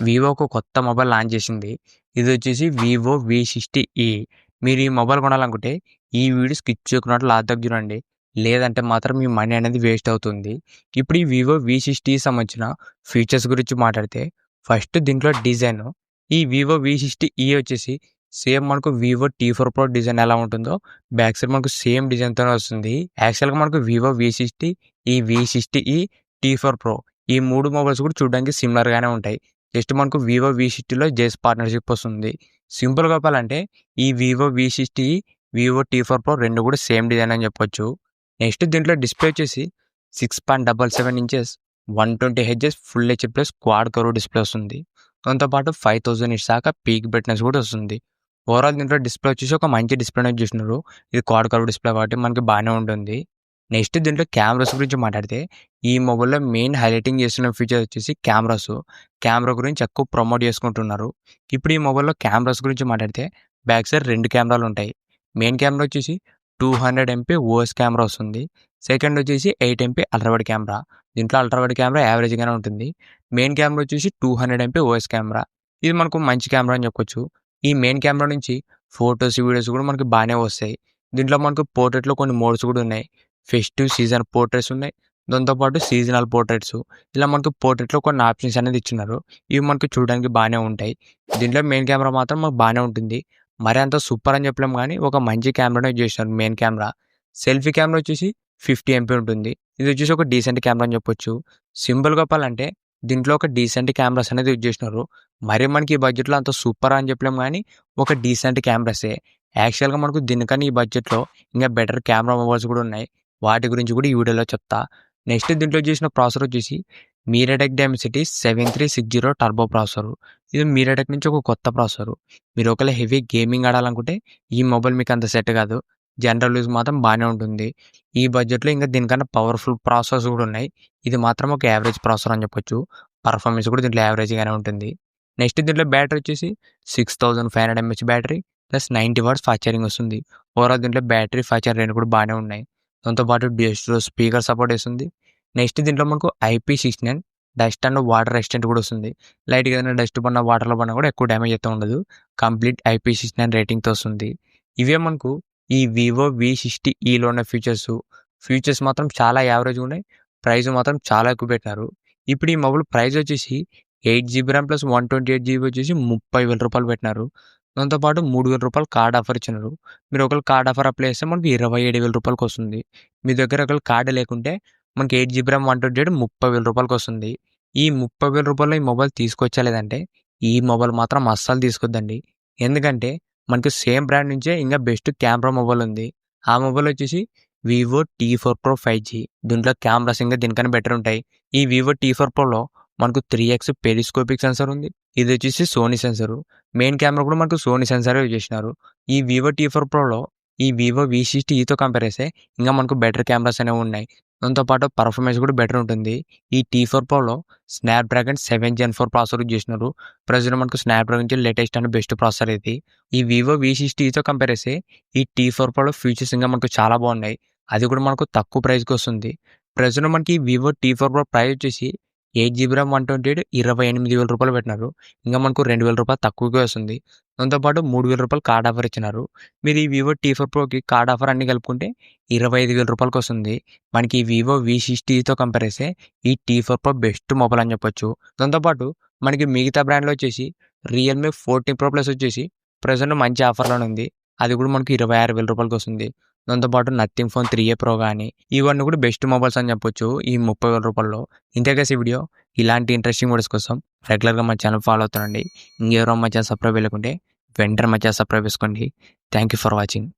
Vivo ఒక కొత్త mobile launch చేసింది. ఇదొచ్చేసి వివో వి60ఈ. మీరు ఈ మొబైల్ కొనాలనుకుంటే ఈ వీడియో స్కిప్ చేయకున్నట్లు లాస్ట్‌దాకా చూడండి. లేదంటే మాత్రం మీ మనీ అనేది వేస్ట్ అవుతుంది. ఇప్పుడు ఈ వివో వి60 సంబంధించిన ఫీచర్స్ గురించి మాట్లాడితే ఫస్ట్ దీంట్లో డిజైన్. ఈ వివో వి60ఈ వచ్చేసి సేమ్ మనకు వివో టీ4 ప్రో డిజైన్ ఎలా ఉంటుందో బ్యాక్ సైడ్ మనకు సేమ్ డిజైన్‌తోనే వస్తుంది. యాక్చువల్‌గా మనకు వివో వి60, ఈ వి60ఈ, టీ4 ప్రో ఈ 3 మొబైల్స్ కూడా చూడడానికి సిమిలర్‌గానే ఉంటాయి. జస్ట్ మనకు వివో వి60లో జేఎస్ పార్ట్నర్‌షిప్ వస్తుంది. సింపుల్‌గా చెప్పాలంటే ఈ వివో వి60, వివో టీ4 ప్రో 2 కూడా సేమ్ డిజైన్ అని చెప్పొచ్చు. నెక్స్ట్ దీంట్లో డిస్ప్లే వచ్చేసి 6.77 inches 120 hertz full HD plus quad curve display వస్తుంది. దాంతో పాటు 5000 నిట్స్ దాకా పీక్ బ్రైట్నెస్ కూడా వస్తుంది. ఓవరాల్ దీంట్లో డిస్ప్లే వచ్చేసి ఒక మంచి డిస్ప్లేనే చూసినారు. ఇది క్వాడ్ కర్వ్ డిస్ప్లే కాబట్టి మనకి బాగానే ఉంటుంది. నెక్స్ట్ దీంట్లో కెమెరాస్ గురించి మాట్లాడితే ఈ మొబైల్‌లో మెయిన్ హైలైటింగ్ చేస్తున్న ఫీచర్ వచ్చేసి కెమెరాస్. కెమెరా గురించి ఎక్కువ ప్రమోట్ చేసుకుంటున్నారు. ఇప్పుడు ఈ మొబైల్‌లో కెమెరాస్ గురించి మాట్లాడితే బ్యాక్ సైడ్ 2 కెమెరాలు ఉంటాయి. మెయిన్ కెమెరా వచ్చేసి 200 ఎంపీ ఓఎస్ కెమెరా వస్తుంది. సెకండ్ వచ్చేసి 8 ఎంపీ అల్ట్రా వైడ్ కెమెరా. దీంట్లో అల్ట్రా వైడ్ కెమెరా యావరేజ్‌గానే ఉంటుంది. మెయిన్ కెమెరా వచ్చేసి 200 ఎంపీ ఓఎస్ కెమెరా. ఇది మనకు మంచి కెమెరా అని చెప్పొచ్చు. ఈ మెయిన్ కెమెరా నుంచి ఫోటోస్, వీడియోస్ కూడా మనకి బాగానే వస్తాయి. దీంట్లో మనకు పోర్ట్రేట్‌లో కొన్ని మోడ్స్ కూడా ఉన్నాయి. ఫెస్టివ్ సీజన్ పోర్ట్రేట్స్ ఉన్నాయి. దాంతోపాటు సీజనల్ పోర్ట్రేట్స్. ఇలా మనకు పోర్ట్రేట్‌లో కొన్ని ఆప్షన్స్ అనేది ఇచ్చినారు. ఇవి మనకు చూడడానికి బాగానే ఉంటాయి. దీంట్లో మెయిన్ కెమెరా మాత్రం మాకు బాగానే ఉంటుంది. మరి అంత సూపర్ అని చెప్పలేము కానీ ఒక మంచి కెమెరానే చేసినారు మెయిన్ కెమెరా. సెల్ఫీ కెమెరా వచ్చేసి 50 ఎంపీ ఉంటుంది. ఇది వచ్చేసి ఒక డీసెంట్ కెమెరా అని చెప్పొచ్చు. సింపుల్‌గా చెప్పాలంటే దీంట్లో ఒక డీసెంట్ కెమెరాస్ అనేది యూజ్ చేసినారు. మరి మనకి ఈ బడ్జెట్‌లో అంత సూపర్ అని చెప్పలేము కానీ ఒక డీసెంట్ కెమెరాసే. యాక్చువల్‌గా మనకు దీనికన్నా ఈ బడ్జెట్‌లో ఇంకా బెటర్ కెమెరా మొబైల్స్ కూడా ఉన్నాయి. వాటి గురించి కూడా ఈ వీడియోలో చెప్తా. నెక్స్ట్ దీంట్లో చేసిన ప్రాసెసర్ వచ్చేసి మీడియాటెక్ డైమెన్సిటీ 7360 టర్బో ప్రాసెసర్. ఇది మీడియాటెక్ నుంచి ఒక కొత్త ప్రాసెసర్. మీరు ఒకవేళ హెవీ గేమింగ్ ఆడాలనుకుంటే ఈ మొబైల్ మీకు అంత సెట్ కాదు. జనరల్ యూజ్ మాత్రం బాగానే ఉంటుంది. ఈ బడ్జెట్‌లో ఇంకా దీనికన్నా పవర్ఫుల్ ప్రాసెసర్స్ కూడా ఉన్నాయి. ఇది మాత్రం ఒక యావరేజ్ ప్రాసెసర్ అని చెప్పొచ్చు. పర్ఫార్మెన్స్ కూడా దీంట్లో యావరేజ్‌గానే ఉంటుంది. నెక్స్ట్ దీంట్లో బ్యాటరీ వచ్చేసి 6500 MH battery plus 90 watts fast charging వస్తుంది. ఓవరాల్ దీంట్లో బ్యాటరీ, ఫాస్ట్ ఛార్జింగ్ 2 కూడా బాగానే ఉన్నాయి. దాంతోపాటు డిజిటల్ స్పీకర్ సపోర్ట్ చేస్తుంది. నెక్స్ట్ దీంట్లో మనకు IP69 dust and water resistant కూడా వస్తుంది. లైట్‌గా ఏదైనా డస్ట్ పడినా, వాటర్‌లో పడినా కూడా ఎక్కువ డ్యామేజ్ అయితే ఉండదు. కంప్లీట్ IP69 రేటింగ్‌తో వస్తుంది. ఇవే మనకు ఈ వివో వి60ఈలో ఉన్న ఫీచర్స్ మాత్రం చాలా యావరేజ్‌గా ఉన్నాయి. ప్రైస్ మాత్రం చాలా ఎక్కువ పెట్టినారు. ఇప్పుడు ఈ మొబైల్ ప్రైస్ వచ్చేసి 8 జీబీ ర్యామ్ ప్లస్ 128 జీబీ వచ్చేసి రూ. 30,000 పెట్టినారు. దాంతోపాటు రూ. 3,000 కార్డ్ ఆఫర్ ఇచ్చినారు. మీరు ఒకవేళ కార్డ్ ఆఫర్ అప్లై చేస్తే మనకు రూ. 27,000 వస్తుంది. మీ దగ్గర ఒకవేళ కార్డ్ లేకుంటే మనకి 8 జీబీ ర్యామ్ 128 రూ. 30,000 వస్తుంది. ఈ రూ. 30,000 ఈ మొబైల్ తీసుకొచ్చా లేదంటే ఈ మొబైల్ మాత్రం అస్సలు తీసుకొద్దండి. ఎందుకంటే మనకు సేమ్ బ్రాండ్ నుంచే ఇంకా బెస్ట్ కెమెరా మొబైల్ ఉంది. ఆ మొబైల్ వచ్చేసి వివో టీ4 ప్రో 5G. దీంట్లో కెమెరాస్ ఇంకా దీనికన్నా బెటర్ ఉంటాయి. ఈ వివో టీ4 ప్రోలో మనకు 3x పెరిస్కోపిక్ సెన్సార్ ఉంది. ఇది వచ్చేసి సోనీ సెన్సార్. మెయిన్ కెమెరా కూడా మనకు సోనీ సెన్సారే యూజ్ చేసినారు. ఈ వివో టీ4 ప్రోలో ఈ వివో వి60ఈతో కంపేర్ చేస్తే ఇంకా మనకు బెటర్ కెమెరాస్ అనేవి ఉన్నాయి. దాంతోపాటు పర్ఫార్మెన్స్ కూడా బెటర్ ఉంటుంది. ఈ టీ4 ప్రోలో స్నాప్‌డ్రాగన్ 7 Gen 4 ప్రాసెసర్ యూజ్ చేసినారు. ప్రెజెంట్ మనకు Snapdragon latest and best processor ఇది. ఈ వివో వి60ఈతో కంపేర్ చేస్తే ఈ టీ4 ప్రోలో ఫీచర్స్ ఇంకా మనకు చాలా బాగున్నాయి. అది కూడా మనకు తక్కువ ప్రైస్‌కి వస్తుంది. ప్రెజెంట్ మనకి వివో టీ4 ప్రో ప్రైస్ వచ్చేసి 8 జీబీ ర్యామ్ 128 రూ. 28,000 పెట్టినారు. ఇంకా మనకు రూ. 2,000 తక్కువకే వస్తుంది. దాంతోపాటు రూ. 3,000 కార్డ్ ఆఫర్ ఇచ్చినారు. మీరు ఈ వివో టీ4 ప్రోకి కార్డ్ ఆఫర్ అన్ని కలుపుకుంటే రూ. 25,000 వస్తుంది. మనకి ఈ వివో వి60ఈతో కంపేర్ చేస్తే ఈ టీ4 ప్రో బెస్ట్ మొబైల్ అని చెప్పొచ్చు. దాంతోపాటు మనకి మిగతా బ్రాండ్‌లో వచ్చేసి రియల్‌మీ 14 ప్రో ప్లస్ వచ్చేసి ప్రెజెంట్ మంచి ఆఫర్‌లోనే ఉంది. అది కూడా మనకు రూ. 26,000 వస్తుంది. దాంతోపాటు నథింగ్ ఫోన్ 3A ప్రో కానీ ఇవన్నీ కూడా బెస్ట్ మొబైల్స్ అని చెప్పొచ్చు ఈ రూ. 30,000. ఇంతే గైస్ ఈ వీడియో. ఇలాంటి ఇంట్రెస్టింగ్ వీడియోస్ కోసం రెగ్యులర్‌గా మా ఛానల్ ఫాలో అవుతుండండి. ఇంకెవరో మా ఛానల్ సబ్స్క్రైబ్ చేయలేకుంటే వెంటనే మా ఛానల్ సబ్స్క్రైబ్ చేసుకోండి. Thank you for watching.